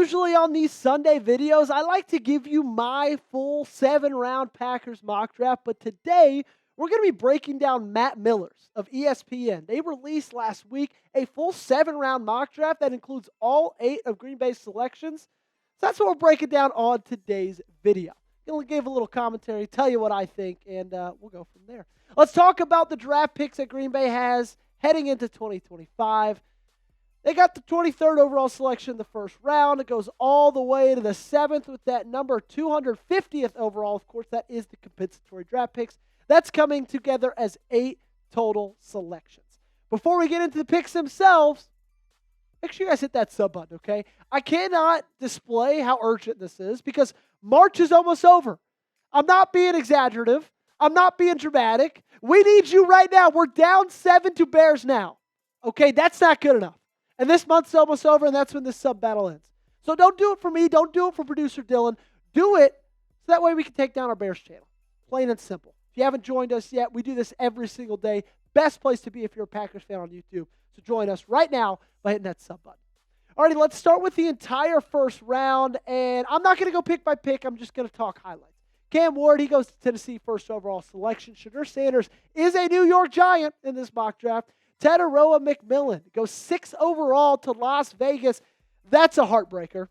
Usually on these Sunday videos, I like to give you my full 7-round Packers mock draft, but today we're going to be breaking down Matt Miller's of ESPN. They released last week a full 7-round mock draft that includes all 8 of Green Bay's selections. So that's what we're breaking down on today's video. I'm going to give a little commentary, tell you what I think, and we'll go from there. Let's talk about the draft picks that Green Bay has heading into 2025. They got the 23rd overall selection in the first round. It goes all the way to the 7th with that number 250th overall. Of course, that is the compensatory draft picks. That's coming together as 8 total selections. Before we get into the picks themselves, make sure you guys hit that sub button, okay? I cannot display how urgent this is because March is almost over. I'm not being exaggerative. I'm not being dramatic. We need you right now. We're down 7 to Bears now. Okay, that's not good enough. And this month's almost over, and that's when this sub battle ends. So don't do it for me. Don't do it for producer Dylan. Do it so that way we can take down our Bears channel. Plain and simple. If you haven't joined us yet, we do this every single day. Best place to be if you're a Packers fan on YouTube. So join us right now by hitting that sub button. Alrighty, let's start with the entire first round. And I'm not going to go pick by pick. I'm just going to talk highlights. Cam Ward, he goes to Tennessee first overall selection. Shedeur Sanders is a New York Giant in this mock draft. Teteroa McMillan goes 6 overall to Las Vegas. That's a heartbreaker.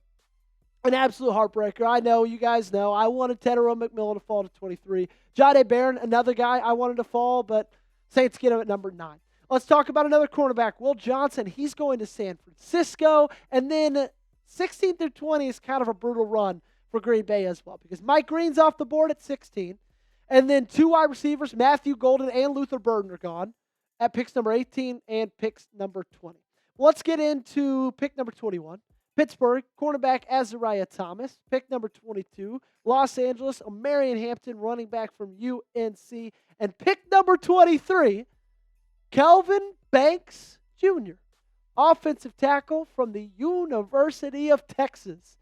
An absolute heartbreaker. I know, you guys know. I wanted Teteroa McMillan to fall to 23. Jahdae Barron, another guy I wanted to fall, but Saints get him at number 9. Let's talk about another cornerback, Will Johnson. He's going to San Francisco. And then 16 through 20 is kind of a brutal run for Green Bay as well because Mike Green's off the board at 16. And then 2 wide receivers, Matthew Golden and Luther Burden, are gone at picks number 18 and picks number 20. Let's get into pick number 21. Pittsburgh, cornerback Azariah Thomas. Pick number 22. Los Angeles, Marion Hampton, running back from UNC. And pick number 23, Kelvin Banks Jr., offensive tackle from the University of Texas.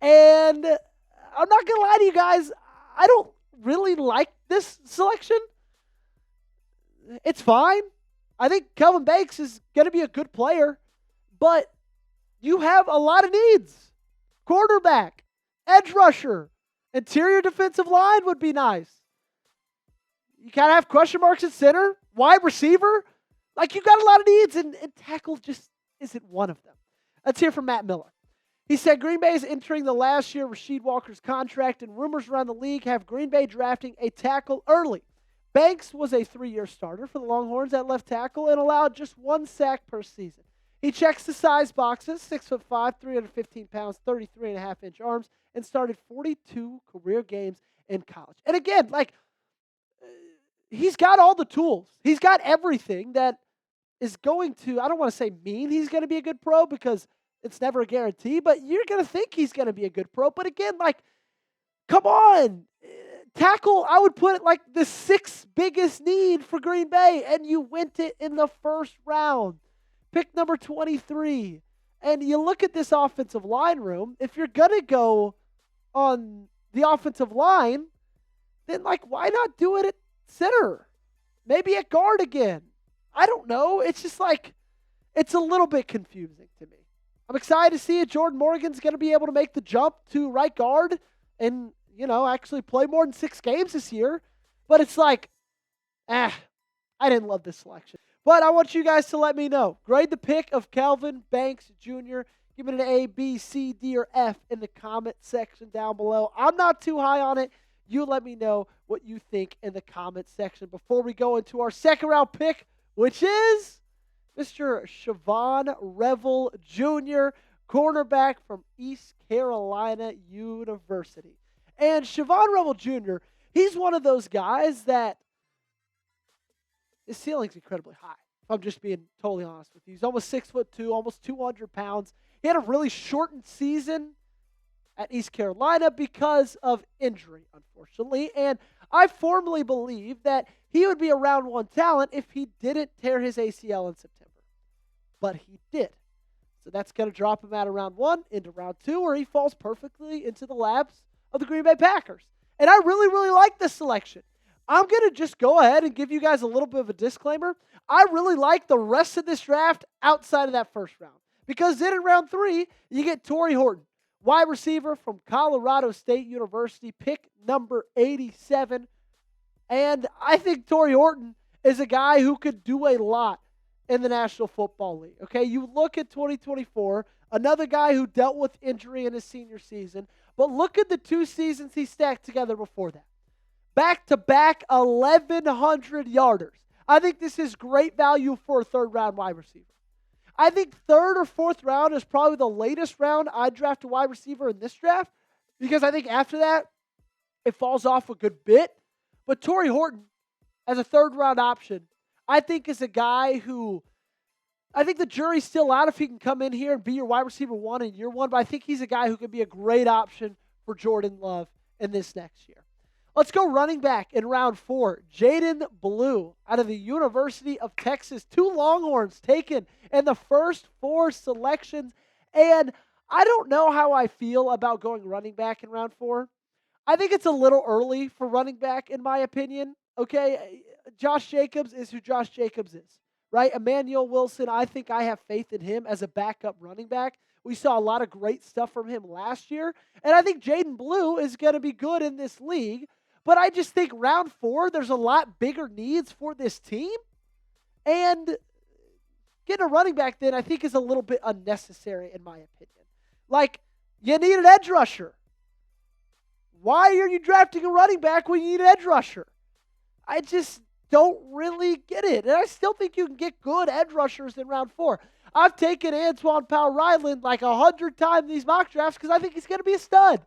And I'm not going to lie to you guys, I don't really like this selection. It's fine. I think Kelvin Banks is going to be a good player, but you have a lot of needs. Quarterback, edge rusher, interior defensive line would be nice. You kind of have question marks at center, wide receiver. Like, you got a lot of needs, and tackle just isn't one of them. Let's hear from Matt Miller. He said Green Bay is entering the last year of Rasheed Walker's contract, and rumors around the league have Green Bay drafting a tackle early. Banks was a 3-year starter for the Longhorns at left tackle and allowed just 1 sack per season. He checks the size boxes, 6'5", 315 pounds, 33.5-inch arms, and started 42 career games in college. And again, he's got all the tools. He's got everything that is going to, I don't want to say mean he's going to be a good pro because it's never a guarantee, but you're going to think he's going to be a good pro. But again, come on. Tackle, I would put it like the 6th biggest need for Green Bay, and you went it in the first round. Pick number 23. And you look at this offensive line room, if you're going to go on the offensive line, then why not do it at center? Maybe at guard again. I don't know. It's just it's a little bit confusing to me. I'm excited to see it. Jordan Morgan's going to be able to make the jump to right guard and actually play more than 6 games this year. But it's I didn't love this selection. But I want you guys to let me know. Grade the pick of Kelvin Banks Jr. Give it an A, B, C, D, or F in the comment section down below. I'm not too high on it. You let me know what you think in the comment section before we go into our second round pick, which is Mr. Shavon Revel Jr., cornerback from East Carolina University. And Shavon Revel Jr., he's one of those guys that his ceiling's incredibly high, if I'm just being totally honest with you. He's almost 6'2", almost 200 pounds. He had a really shortened season at East Carolina because of injury, unfortunately. And I firmly believe that he would be a round 1 talent if he didn't tear his ACL in September. But he did. So that's going to drop him out of round 1 into round 2, where he falls perfectly into the laps of the Green Bay Packers. And I really, really like this selection. I'm going to just go ahead and give you guys a little bit of a disclaimer. I really like the rest of this draft outside of that first round. Because then in round 3, you get Tory Horton, Wide receiver from Colorado State University, pick number 87. And I think Tory Horton is a guy who could do a lot in the National Football League. Okay, you look at 2024, another guy who dealt with injury in his senior season, but look at the 2 seasons he stacked together before that. Back-to-back 1,100 yarders. I think this is great value for a third-round wide receiver. I think third or fourth round is probably the latest round I'd draft a wide receiver in this draft, because I think after that, it falls off a good bit. But Tory Horton, as a third-round option, I think is a guy who, I think the jury's still out if he can come in here and be your wide receiver 1 in year 1, but I think he's a guy who could be a great option for Jordan Love in this next year. Let's go running back in round 4. Jaydon Blue out of the University of Texas. 2 Longhorns taken in the first 4 selections. And I don't know how I feel about going running back in round 4. I think it's a little early for running back, in my opinion. Okay, Josh Jacobs is who Josh Jacobs is, right? Emmanuel Wilson, I think I have faith in him as a backup running back. We saw a lot of great stuff from him last year. And I think Jaydon Blue is going to be good in this league. But I just think round 4, there's a lot bigger needs for this team. And getting a running back then, I think, is a little bit unnecessary, in my opinion. Like, you need an edge rusher. Why are you drafting a running back when you need an edge rusher? I just don't really get it. And I still think you can get good edge rushers in round 4. I've taken Antoine Powell-Ryland like 100 times in these mock drafts because I think he's going to be a stud.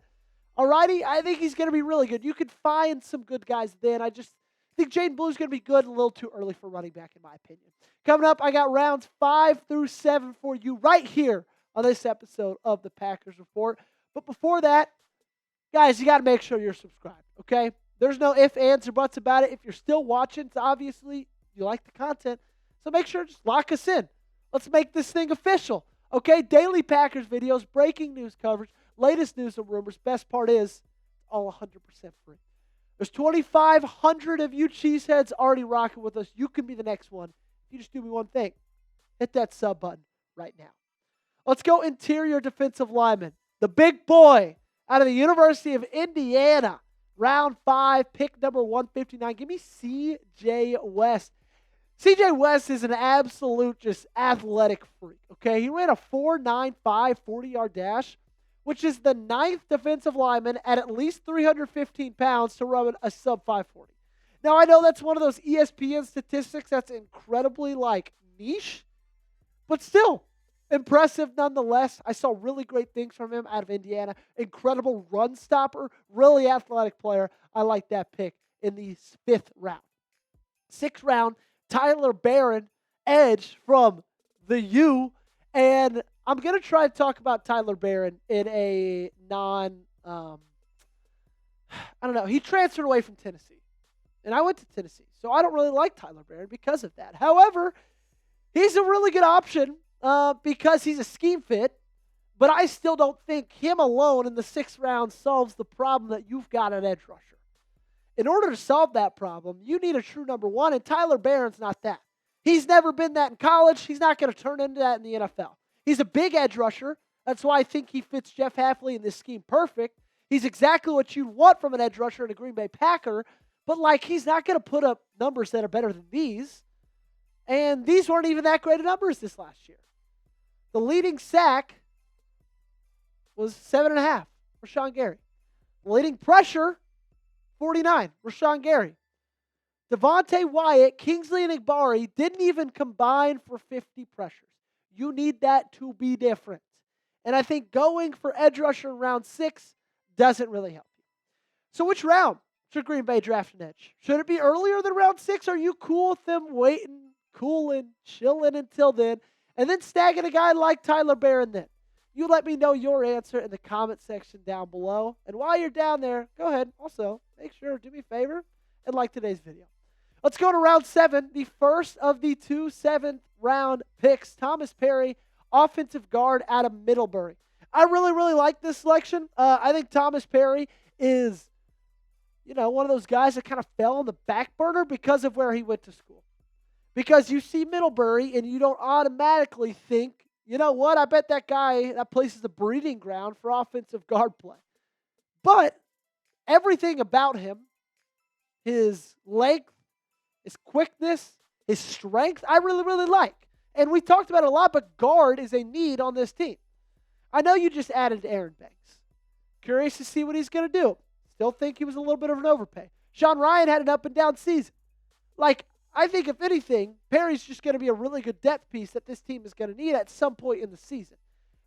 Alrighty, I think he's going to be really good. You could find some good guys then. I just think Jaydon Blue's going to be good, a little too early for running back, in my opinion. Coming up, I got rounds 5 through 7 for you right here on this episode of the Packers Report. But before that, guys, you got to make sure you're subscribed, okay? There's no ifs, ands, or buts about it. If you're still watching, it's obviously you like the content. So make sure to just lock us in. Let's make this thing official, okay? Daily Packers videos, breaking news coverage, latest news and rumors. Best part is, all 100% free. There's 2,500 of you cheeseheads already rocking with us. You can be the next one. If you just do me one thing, hit that sub button right now. Let's go interior defensive lineman. The big boy out of the University of Indiana. Round 5, pick number 159. Give me C.J. West. C.J. West is an absolute just athletic freak, okay? He ran a 4.95 40-yard dash, which is the 9th defensive lineman at least 315 pounds to run a sub 540. Now, I know that's one of those ESPN statistics that's incredibly, niche, but still impressive nonetheless. I saw really great things from him out of Indiana. Incredible run stopper, really athletic player. I like that pick in the 5th round. 6th round, Tyler Barron, edge from the U. And I'm going to try to talk about Tyler Barron in a he transferred away from Tennessee. And I went to Tennessee. So I don't really like Tyler Barron because of that. However, he's a really good option because he's a scheme fit. But I still don't think him alone in the 6th round solves the problem that you've got at edge rusher. In order to solve that problem, you need a true number 1, and Tyler Barron's not that. He's never been that in college. He's not going to turn into that in the NFL. He's a big edge rusher. That's why I think he fits Jeff Hafley in this scheme perfect. He's exactly what you'd want from an edge rusher in a Green Bay Packer, but he's not going to put up numbers that are better than these. And these weren't even that great of numbers this last year. The leading sack was 7.5, Rashawn Gary. The leading pressure, 49, Rashawn Gary. Devontae Wyatt, Kingsley, and Igbari didn't even combine for 50 pressures. You need that to be different. And I think going for edge rusher in round 6 doesn't really help you. So which round should Green Bay draft an edge? Should it be earlier than round 6? Are you cool with them waiting, cooling, chilling until then, and then snagging a guy like Tyler Barron then? You let me know your answer in the comment section down below. And while you're down there, go ahead. Also, make sure, do me a favor, and like today's video. Let's go to round 7, the first of the 2 7th-round picks. Thomas Perry, offensive guard out of Middlebury. I really, really like this selection. I think Thomas Perry is, one of those guys that kind of fell on the back burner because of where he went to school. Because you see Middlebury and you don't automatically think, you know what? I bet that place is a breeding ground for offensive guard play. But everything about him, his length, his quickness, his strength, I really, really like. And we talked about it a lot, but guard is a need on this team. I know you just added Aaron Banks. Curious to see what he's going to do. Still think he was a little bit of an overpay. Sean Ryan had an up and down season. I think if anything, Perry's just going to be a really good depth piece that this team is going to need at some point in the season.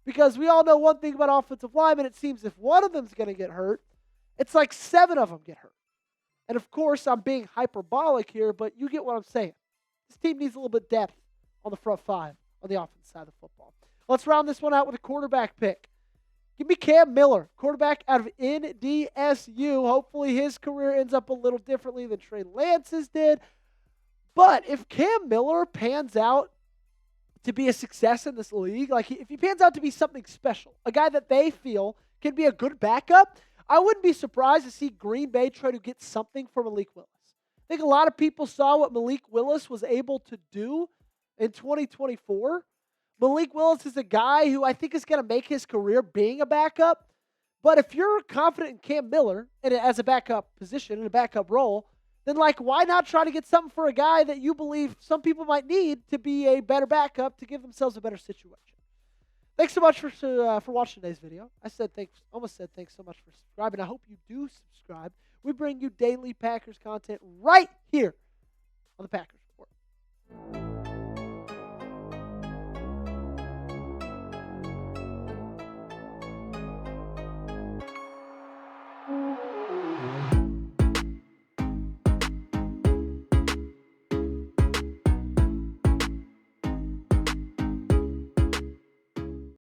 Because we all know one thing about offensive linemen, it seems if one of them's going to get hurt, it's like 7 of them get hurt. And of course, I'm being hyperbolic here, but you get what I'm saying. This team needs a little bit of depth on the front 5 on the offensive side of the football. Let's round this one out with a quarterback pick. Give me Cam Miller, quarterback out of NDSU. Hopefully his career ends up a little differently than Trey Lance's did. But if Cam Miller pans out to be a success in this league, if he pans out to be something special, a guy that they feel can be a good backup, I wouldn't be surprised to see Green Bay try to get something for Malik Willis. I think a lot of people saw what Malik Willis was able to do in 2024. Malik Willis is a guy who I think is going to make his career being a backup. But if you're confident in Cam Miller and as a backup position, in a backup role, then why not try to get something for a guy that you believe some people might need to be a better backup to give themselves a better situation? Thanks so much for watching today's video. Almost said thanks so much for subscribing. I hope you do subscribe. We bring you daily Packers content right here on the Packers.